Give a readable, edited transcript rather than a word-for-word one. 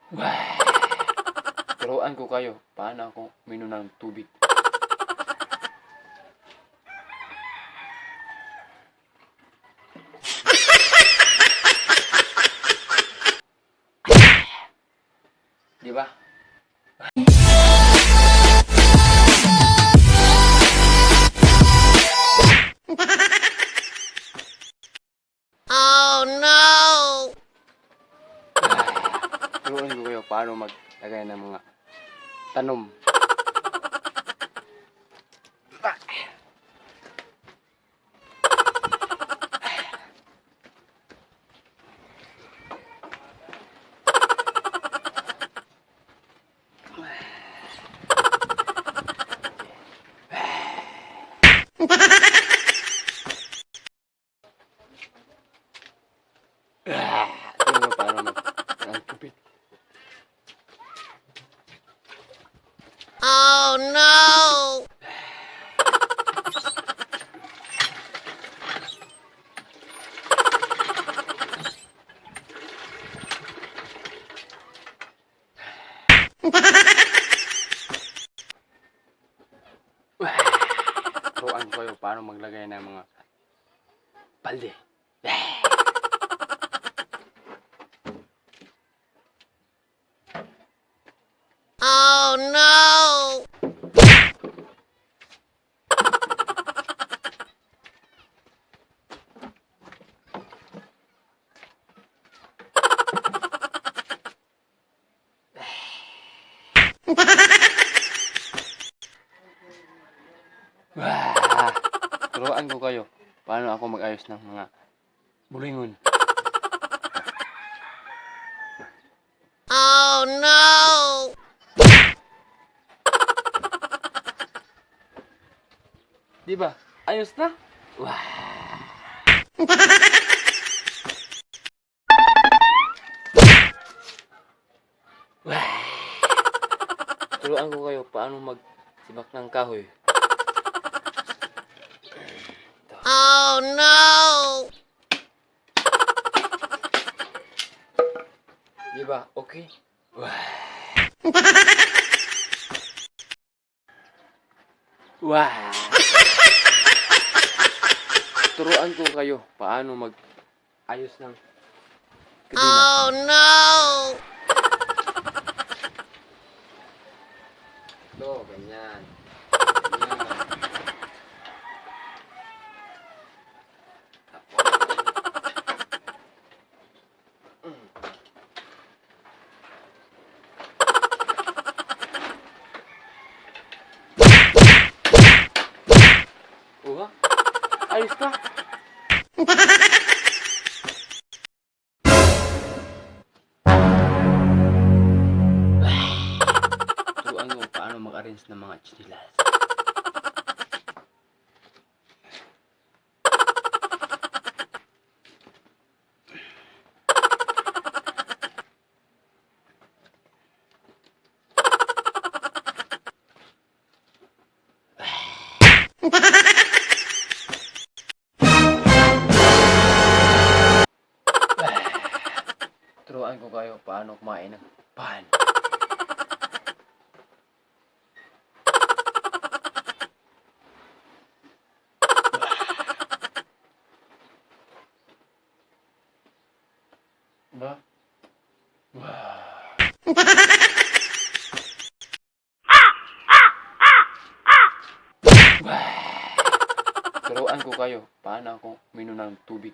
Wah! Turuan ko kayo, paano ako uminom ng tubig? Di ba? Oh no! Turuan ko kayo paano maglagay ng mga tanom. Tingnan mo paano ng tubig. Oh no! Turuan ko kayo paano maglagay ng mga balde. Oh no! Wah! Turuan ko kayo paano ako mag-ayos ng mga bulingon. Oh no! Di ba? Ayos na? Wah! Wah! Turuan ko kayo paano magsibak ng kahoy. Oh no! Di ba? Okay? Wah! Wah! Turuan ko kayo paano mag-ayos ng kadina. Oh no! Ito, ganyan. Ganyan. Uwa? Ayos na? Turuan ko paano mag-arrange ng mga chinilas. Turuan ko kayo paano kumain ng pan. Ba? Wow. Turuan ko kayo paano ako uminom ng tubig.